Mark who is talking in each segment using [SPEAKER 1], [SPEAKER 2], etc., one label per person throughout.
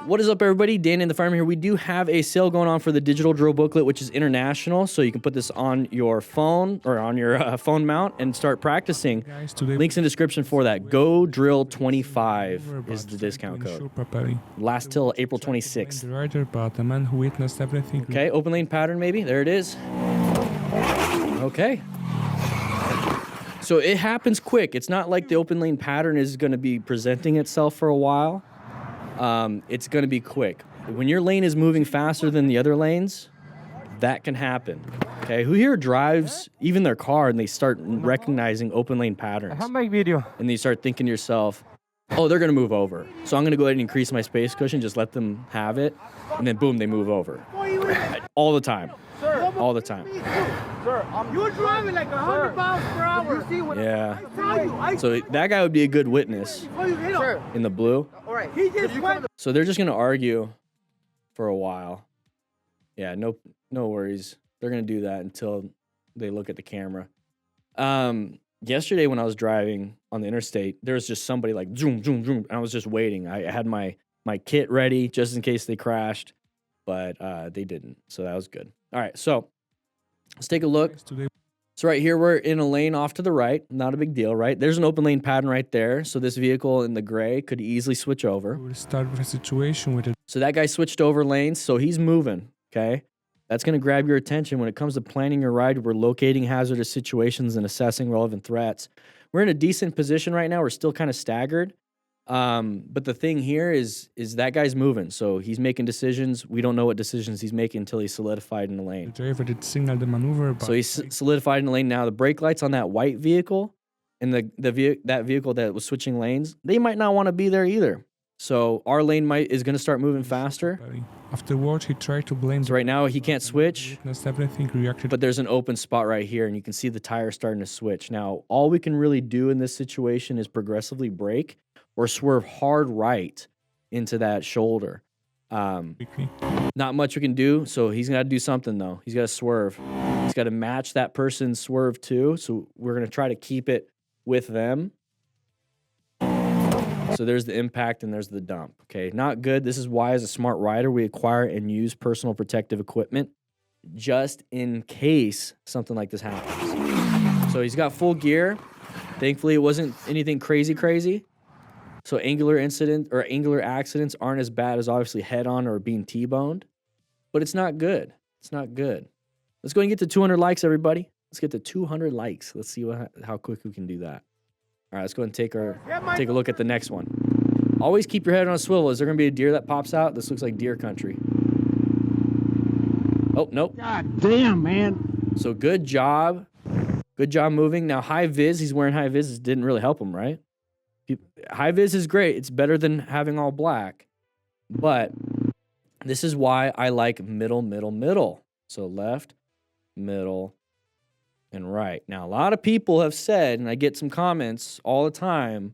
[SPEAKER 1] What is up, everybody? DanDanTheFireman here. We do have a sale going on for the digital drill booklet, which is international, so you can put this on your phone or on your phone mount and start practicing.
[SPEAKER 2] Guys,
[SPEAKER 1] Links in description for that. Go Drill 25 is the discount code. Last till April 26th.
[SPEAKER 2] Rider, but a man who witnessed everything.
[SPEAKER 1] Okay, open lane pattern maybe. There it is. Okay. So it happens quick. It's not like the open lane pattern is going to be presenting itself for a while. It's going to be quick. When your lane is moving faster than the other lanes, that can happen. Okay, who here drives even their car and they start recognizing open lane patterns? And you start thinking to yourself, oh, they're going to move over. So I'm going to go ahead and increase my space cushion, just let them have it. And then boom, they move over. All the time. All the time.
[SPEAKER 3] You're driving like 100 miles per hour. You see what
[SPEAKER 1] Yeah. So that guy would be a good witness in the blue. So they're just going to argue for a while. Yeah, no worries. They're going to do that until they look at the camera. Yesterday when I was driving on the interstate, there was just somebody like zoom, zoom, zoom. And I was just waiting. I had my kit ready just in case they crashed, but they didn't. So that was good. All right, so let's take a look. So right here, we're in a lane off to the right. Not a big deal, right? There's an open lane pattern right there. So this vehicle in the gray could easily switch over.
[SPEAKER 2] We'll start with a situation with it.
[SPEAKER 1] So that guy switched over lanes, so he's moving, okay? That's going to grab your attention. When it comes to planning your ride, we're locating hazardous situations and assessing relevant threats. We're in a decent position right now. We're still kind of staggered. But the thing here is that guy's moving, so he's making decisions. We don't know what decisions he's making until he's solidified in the lane.
[SPEAKER 2] The driver did signal the maneuver, but
[SPEAKER 1] so he's solidified in the lane now. The brake lights on that white vehicle and that vehicle that was switching lanes, they might not want to be there either. So our lane is going to start moving faster.
[SPEAKER 2] Afterwards, he tried to blame.
[SPEAKER 1] So right now he can't switch,
[SPEAKER 2] Everything reacted.
[SPEAKER 1] but there's an open spot right here, and you can see the tire starting to switch. Now, all we can really do in this situation is progressively brake or swerve hard right into that shoulder. Not much we can do, so he's got to do something, though. He's got to swerve. He's got to match that person's swerve, too, so we're going to try to keep it with them. So there's the impact and there's the dump, okay? Not good. This is why, as a smart rider, we acquire and use personal protective equipment just in case something like this happens. So he's got full gear. Thankfully, it wasn't anything crazy. So angular accidents aren't as bad as obviously head-on or being T-boned, but it's not good. It's not good. Let's go and get to 200 likes, everybody. Let's get to 200 likes. Let's see how quick we can do that. All right, let's go and take a look at the next one. Always keep your head on a swivel. Is there going to be a deer that pops out? This looks like deer country. Oh, nope.
[SPEAKER 3] God damn, man.
[SPEAKER 1] So good job. Good job moving. Now, high vis, he's wearing high vis. It didn't really help him, right? High vis is great. It's better than having all black. But this is why I like middle. So left, middle, and right. Now, a lot of people have said, and I get some comments all the time,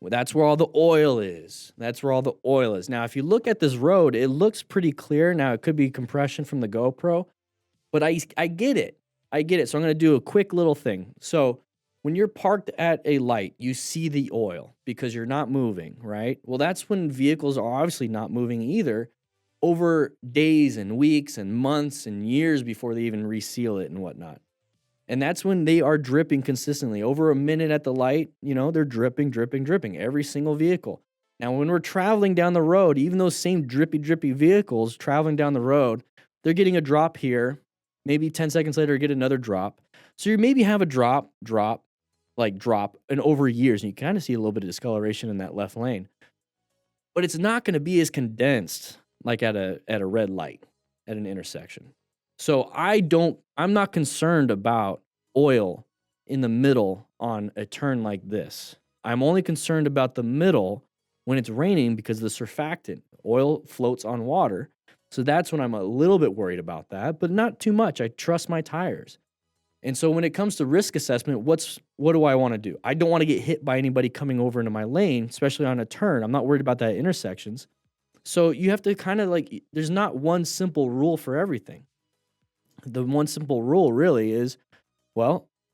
[SPEAKER 1] well, that's where all the oil is. That's where all the oil is. Now, if you look at this road, it looks pretty clear. Now, it could be compression from the GoPro, but I get it. I get it. So I'm going to do a quick little thing. So when you're parked at a light, you see the oil because you're not moving, right? Well, that's when vehicles are obviously not moving either over days and weeks and months and years before they even reseal it and whatnot. And that's when they are dripping consistently. Over a minute at the light, they're dripping, every single vehicle. Now, when we're traveling down the road, even those same drippy vehicles traveling down the road, they're getting a drop here. Maybe 10 seconds later, get another drop. So you maybe have a drop, and over years, and you kind of see a little bit of discoloration in that left lane. But it's not going to be as condensed like at a red light at an intersection. So I'm not concerned about oil in the middle on a turn like this. I'm only concerned about the middle when it's raining because the surfactant, oil floats on water. So that's when I'm a little bit worried about that, but not too much. I trust my tires. And so when it comes to risk assessment, what do I want to do? I don't want to get hit by anybody coming over into my lane, especially on a turn. I'm not worried about that at intersections. So you have to kind of there's not one simple rule for everything. The one simple rule really is,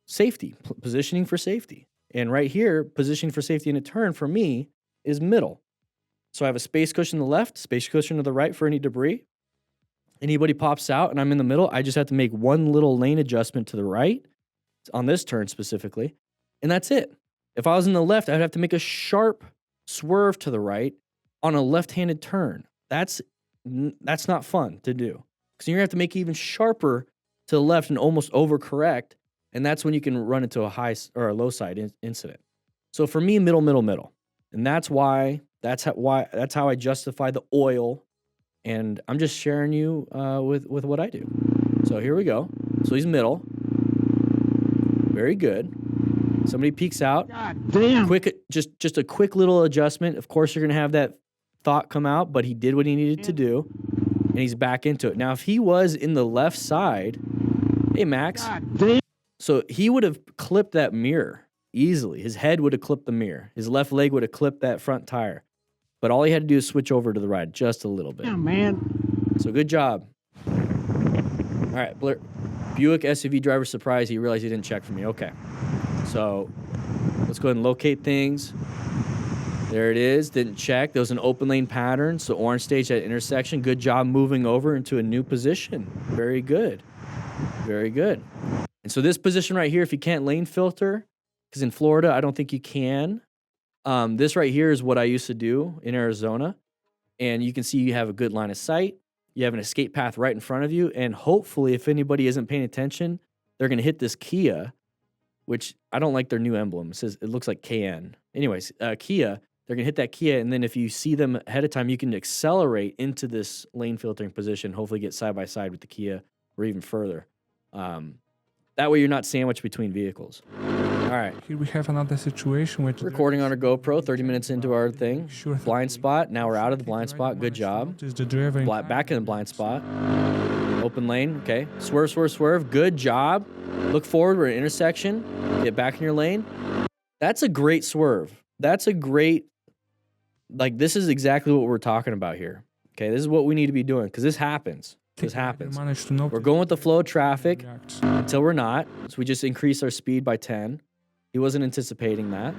[SPEAKER 1] safety, positioning for safety. And right here, positioning for safety in a turn for me is middle. So I have a space cushion to the left, space cushion to the right for any debris. Anybody pops out and I'm in the middle, I just have to make one little lane adjustment to the right on this turn specifically, and that's it. If I was in the left, I'd have to make a sharp swerve to the right on a left-handed turn. That's not fun to do, because you're gonna have to make it even sharper to the left and almost overcorrect, and that's when you can run into a high or a low side incident. So for me, middle, and that's how I justify the oil. And I'm just sharing you with what I do. So here we go. So he's middle. Very good. Somebody peeks out.
[SPEAKER 3] God damn.
[SPEAKER 1] Quick, just a quick little adjustment. Of course, you're gonna have that thought come out, but he did what he needed to do, and he's back into it. Now, if he was in the left side, hey Max.
[SPEAKER 3] God damn.
[SPEAKER 1] So he would have clipped that mirror easily. His head would have clipped the mirror. His left leg would have clipped that front tire. But all he had to do is switch over to the right just a little bit.
[SPEAKER 3] Yeah, man.
[SPEAKER 1] So good job. All right, Buick SUV driver surprise. He realized he didn't check for me. Okay. So let's go ahead and locate things. There it is. Didn't check. There was an open lane pattern. So orange stage at intersection. Good job moving over into a new position. Very good. Very good. And so this position right here, if you can't lane filter, because in Florida, I don't think you can. This right here is what I used to do in Arizona. And you can see you have a good line of sight. You have an escape path right in front of you. And hopefully, if anybody isn't paying attention, they're going to hit this Kia, which I don't like their new emblem. It looks like KN. Anyways, Kia, they're going to hit that Kia. And then if you see them ahead of time, you can accelerate into this lane filtering position, hopefully get side by side with the Kia or even further. That way you're not sandwiched between vehicles. All right.
[SPEAKER 2] Here we have another situation where
[SPEAKER 1] Recording on our GoPro, 30 minutes into our thing.
[SPEAKER 2] Sure.
[SPEAKER 1] Blind spot. Now we're out of the blind spot. Good job.
[SPEAKER 2] The driver
[SPEAKER 1] Back in the blind spot. Open lane. Okay. Swerve. Good job. Look forward. We're at an intersection. Get back in your lane. That's a great swerve. That's a great, this is exactly what we're talking about here. Okay. This is what we need to be doing, because this happens. This happens. We're going with the flow of traffic until we're not. So we just increase our speed by 10. He wasn't anticipating that.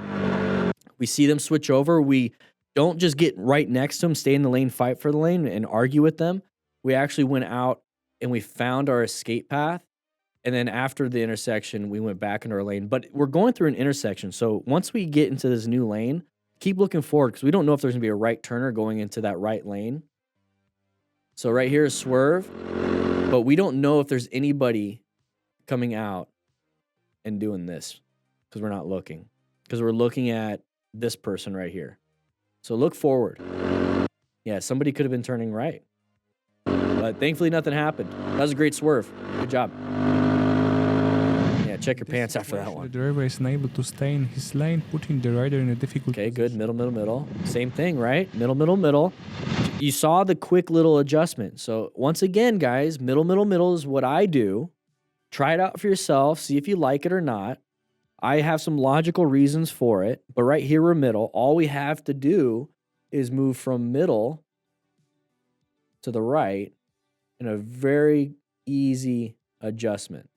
[SPEAKER 1] We see them switch over. We don't just get right next to them, stay in the lane, fight for the lane, and argue with them. We actually went out and we found our escape path. And then after the intersection, we went back into our lane. But we're going through an intersection. So once we get into this new lane, keep looking forward, because we don't know if there's going to be a right turner going into that right lane. So right here is swerve. But we don't know if there's anybody coming out and doing this, because we're not looking. Because we're looking at this person right here. So look forward. Yeah, somebody could have been turning right. But thankfully nothing happened. That was a great swerve. Good job. Yeah, check your pants after that one.
[SPEAKER 2] The driver is unable to stay in his lane, putting the rider in a difficult
[SPEAKER 1] Okay, good.
[SPEAKER 2] position.
[SPEAKER 1] Middle. Same thing, right? Middle. You saw the quick little adjustment. So once again, guys, middle is what I do. Try it out for yourself. See if you like it or not. I have some logical reasons for it. But right here, we're middle. All we have to do is move from middle to the right in a very easy adjustment,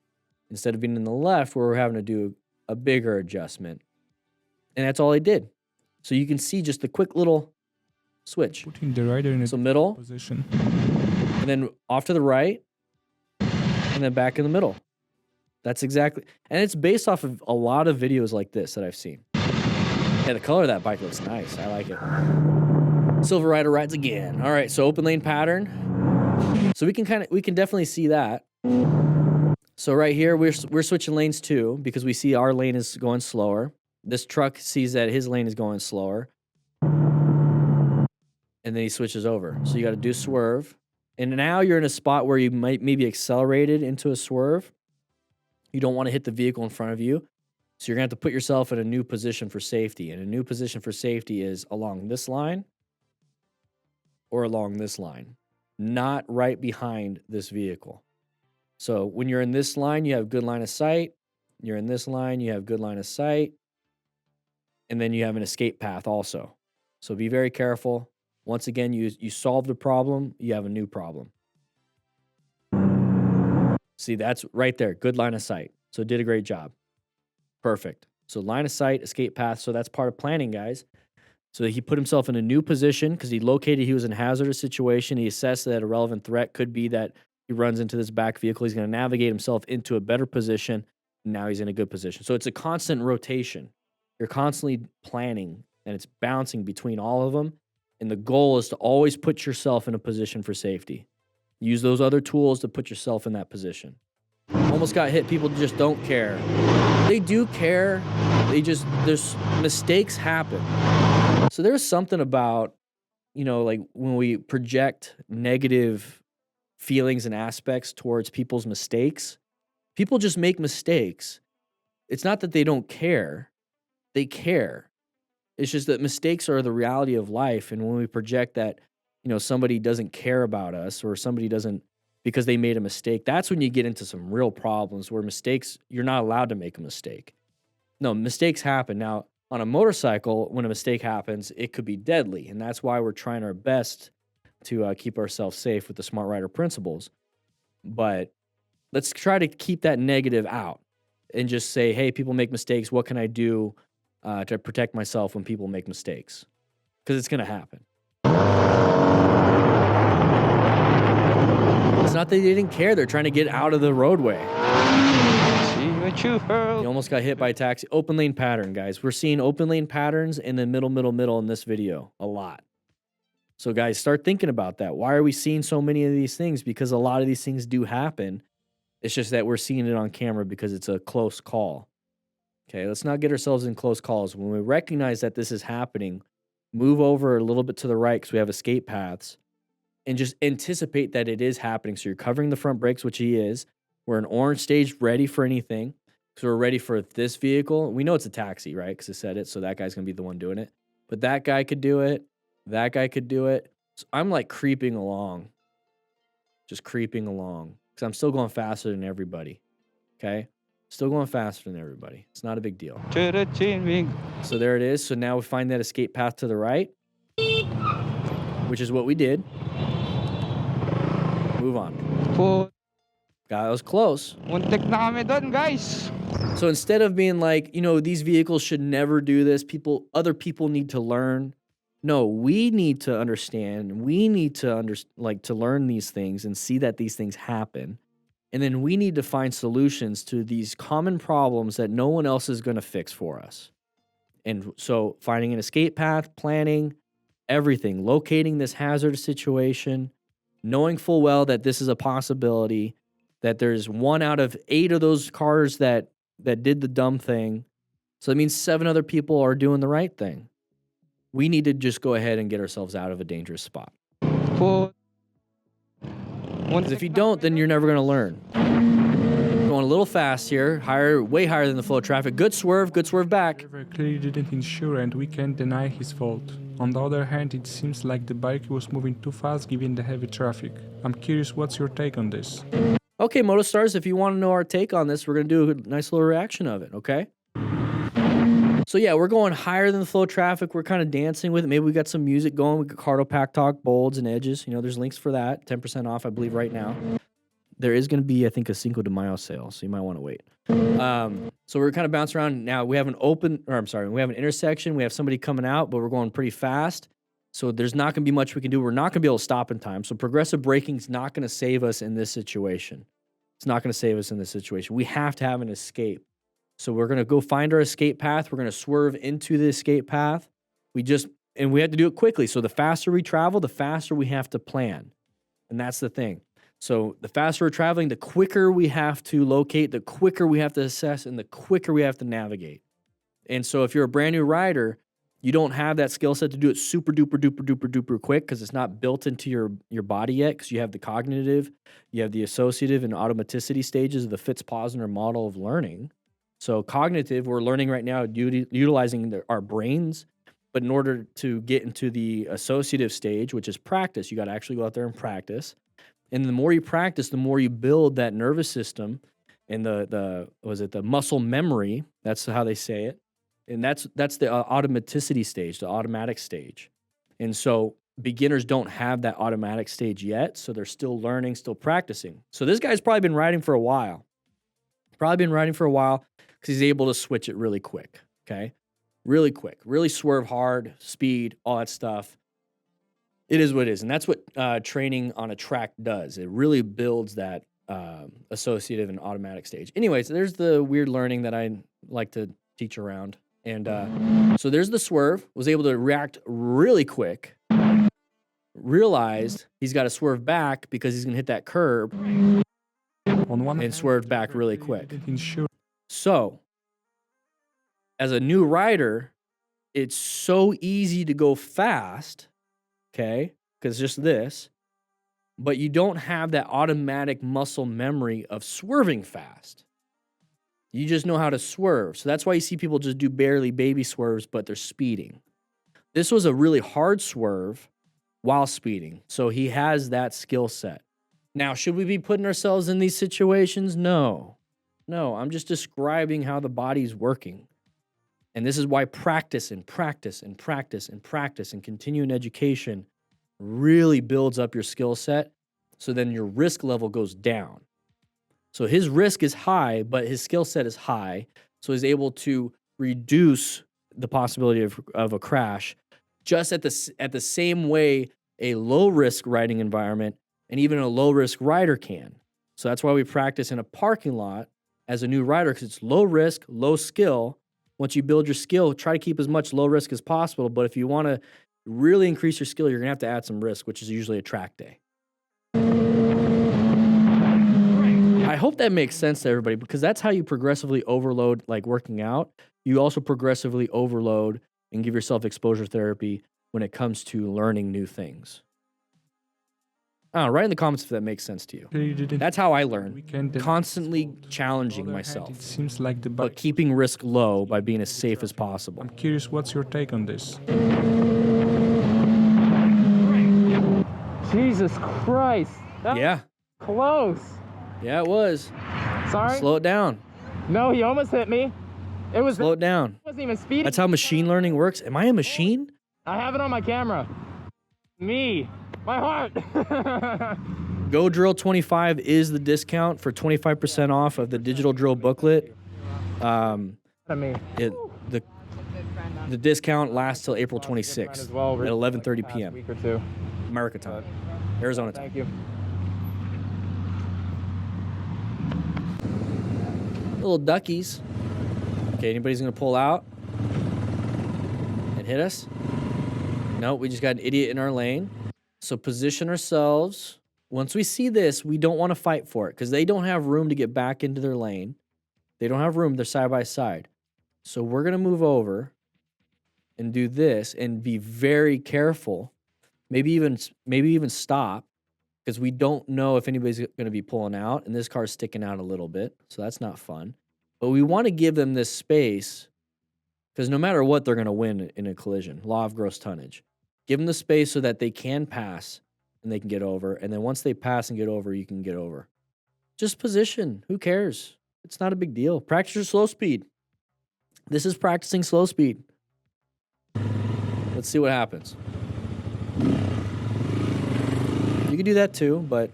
[SPEAKER 1] instead of being in the left where we're having to do a bigger adjustment. And that's all I did. So you can see just the quick little switch.
[SPEAKER 2] Putting the rider in a
[SPEAKER 1] So middle,
[SPEAKER 2] position.
[SPEAKER 1] and then off to the right, and then back in the middle. That's exactly, and it's based off of a lot of videos like this that I've seen. Yeah, the color of that bike looks nice. I like it. Silver Rider rides again. All right, so open lane pattern. So we can definitely see that. So right here, we're switching lanes too, because we see our lane is going slower. This truck sees that his lane is going slower. And then he switches over. So you got to do swerve. And now you're in a spot where you might maybe accelerated into a swerve. You don't want to hit the vehicle in front of you. So you're going to have to put yourself in a new position for safety. And a new position for safety is along this line or along this line, not right behind this vehicle. So when you're in this line, you have good line of sight. You're in this line, you have good line of sight. And then you have an escape path also. So be very careful. Once again, you solved a problem, you have a new problem. See, that's right there. Good line of sight. So did a great job. Perfect. So line of sight, escape path. So that's part of planning, guys. So he put himself in a new position because he located he was in a hazardous situation. He assessed that a relevant threat could be that he runs into this back vehicle. He's going to navigate himself into a better position. Now he's in a good position. So it's a constant rotation. You're constantly planning, and it's bouncing between all of them. And the goal is to always put yourself in a position for safety. Use those other tools to put yourself in that position. Almost got hit. People just don't care. They do care. There's mistakes happen. So there's something about, like when we project negative feelings and aspects towards people's mistakes, people just make mistakes. It's not that they don't care. They care. It's just that mistakes are the reality of life. And when we project that, somebody doesn't care about us or somebody doesn't because they made a mistake, that's when you get into some real problems where mistakes, you're not allowed to make a mistake. No, mistakes happen. Now, on a motorcycle, when a mistake happens, it could be deadly. And that's why we're trying our best to keep ourselves safe with the Smart Rider principles. But let's try to keep that negative out and just say, hey, people make mistakes. What can I do to protect myself when people make mistakes? Because it's going to happen. It's not that they didn't care. They're trying to get out of the roadway. You almost got hit by a taxi. Open lane pattern, guys. We're seeing open lane patterns in the middle in this video a lot. So, guys, start thinking about that. Why are we seeing so many of these things? Because a lot of these things do happen. It's just that we're seeing it on camera because it's a close call. Okay, let's not get ourselves in close calls. When we recognize that this is happening, move over a little bit to the right because we have escape paths and just anticipate that it is happening. So you're covering the front brakes, which he is. We're in orange stage, ready for anything. So we're ready for this vehicle. We know it's a taxi, right? Because it said it. So that guy's going to be the one doing it. But that guy could do it. That guy could do it. So I'm like creeping along. Just creeping along. Because I'm still going faster than everybody. Okay? Still going faster than everybody. It's not a big deal. So there it is. So now we find that escape path to the right. Which is what we did. Move on. That was close.
[SPEAKER 4] Muntik na kami doon, guys.
[SPEAKER 1] So instead of being like, these vehicles should never do this, other people need to learn. No, we need to understand. We need to to learn these things and see that these things happen. And then we need to find solutions to these common problems that no one else is going to fix for us. And so finding an escape path, planning, everything, locating this hazardous situation, knowing full well that this is a possibility, that there's 1 out of 8 of those cars that did the dumb thing. So that means 7 other people are doing the right thing. We need to just go ahead and get ourselves out of a dangerous spot. Because if you don't, then you're never going to learn. Going a little fast here, way higher than the flow of traffic. Good swerve back.
[SPEAKER 2] Driver clearly didn't insure and we can't deny his fault. On the other hand, it seems like the bike was moving too fast given the heavy traffic. I'm curious, what's your take on this?
[SPEAKER 1] Okay, Motostars, if you want to know our take on this, we're going to do a nice little reaction of it, okay? So yeah, we're going higher than the flow of traffic. We're kind of dancing with it. Maybe we got some music going. We got Cardo Pack Talk, Bolds, and Edges. There's links for that. 10% off, I believe, right now. There is going to be, I think, a Cinco de Mayo sale, so you might want to wait. So we're kind of bouncing around. Now we have we have an intersection. We have somebody coming out, but we're going pretty fast. So there's not going to be much we can do. We're not going to be able to stop in time. So progressive braking is not going to save us in this situation. It's not going to save us in this situation. We have to have an escape. So we're going to go find our escape path. We're going to swerve into the escape path. We have to do it quickly. So the faster we travel, the faster we have to plan. And that's the thing. So the faster we're traveling, the quicker we have to locate, the quicker we have to assess, and the quicker we have to navigate. And so if you're a brand new rider, you don't have that skill set to do it super duper duper duper duper quick because it's not built into your body yet, because you have the cognitive, you have the associative and automaticity stages of the Fitz-Posner model of learning. So cognitive, we're learning right now utilizing our brains, but in order to get into the associative stage, which is practice, you got to actually go out there and practice. And the more you practice, the more you build that nervous system and the muscle memory. That's how they say it. And that's the automaticity stage, the automatic stage. And so beginners don't have that automatic stage yet, so they're still learning, still practicing. So this guy's probably been riding for a while. Because he's able to switch it really quick, okay? really quick, really swerve hard, speed, all that stuff. It is what it is. And that's what training on a track does. It really builds that associative and automatic stage. Anyways, there's the weird learning that I like to teach around. And so there's the swerve, was able to react really quick, realized he's got to swerve back because he's going to hit that curb, and swerved back really quick. So, as a new rider, it's so easy to go fast, okay, because just this, but you don't have that automatic muscle memory of swerving fast. You just know how to swerve. So that's why you see people just do barely baby swerves, but they're speeding. This was a really hard swerve while speeding. So he has that skill set. Now, should we be putting ourselves in these situations? No. No, I'm just describing how the body's working. And this is why practice and practice and practice and practice and continuing education really builds up your skill set. So then your risk level goes down. So his risk is high, but his skill set is high. So he's able to reduce the possibility of a crash just at the same way a low-risk riding environment and even a low-risk rider can. So that's why we practice in a parking lot as a new rider, because it's low risk, low skill. Once you build your skill, try to keep as much low risk as possible. But if you want to really increase your skill, you're going to have to add some risk, which is usually a track day. I hope that makes sense to everybody, because that's how you progressively overload, like working out. You also progressively overload and give yourself exposure therapy when it comes to learning new things. Write in the comments if that makes sense to you. That's how I learn. Constantly challenging myself,
[SPEAKER 2] It seems like the
[SPEAKER 1] but keeping risk low by being as safe as possible.
[SPEAKER 2] I'm curious, what's your take on this?
[SPEAKER 4] Jesus Christ. That
[SPEAKER 1] Yeah.
[SPEAKER 4] was close.
[SPEAKER 1] Yeah, it was.
[SPEAKER 4] Sorry?
[SPEAKER 1] Slow it down.
[SPEAKER 4] No, he almost hit me. It was
[SPEAKER 1] Slow it down.
[SPEAKER 4] wasn't even speeding.
[SPEAKER 1] That's how machine learning works. Am I a machine?
[SPEAKER 4] I have it on my camera. Me. My heart.
[SPEAKER 1] Go Drill 25 is the discount for 25% off of the digital drill booklet.
[SPEAKER 4] Me.
[SPEAKER 1] The discount lasts till April 26th
[SPEAKER 4] As well,
[SPEAKER 1] at 11:30 p.m.
[SPEAKER 4] week or two.
[SPEAKER 1] America time, Arizona time.
[SPEAKER 4] Thank you.
[SPEAKER 1] Little duckies. Okay, anybody's gonna pull out and hit us? No, we just got an idiot in our lane. So position ourselves. Once we see this, we don't want to fight for it because they don't have room to get back into their lane. They don't have room. They're side by side. So we're going to move over and do this and be very careful. Maybe even stop, because we don't know if anybody's going to be pulling out, and this car's sticking out a little bit. So that's not fun. But we want to give them this space, because no matter what, they're going to win in a collision. Law of gross tonnage. Give them the space so that they can pass and they can get over. And then once they pass and get over, you can get over. Just position. Who cares? It's not a big deal. Practice your slow speed. This is practicing slow speed. Let's see what happens. You can do that too, but...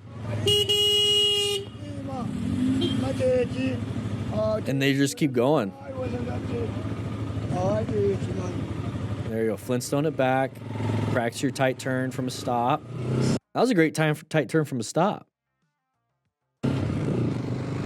[SPEAKER 1] And they just keep going. There you go. Flintstone it back. Practice your tight turn from a stop. That was a great tight turn from a stop.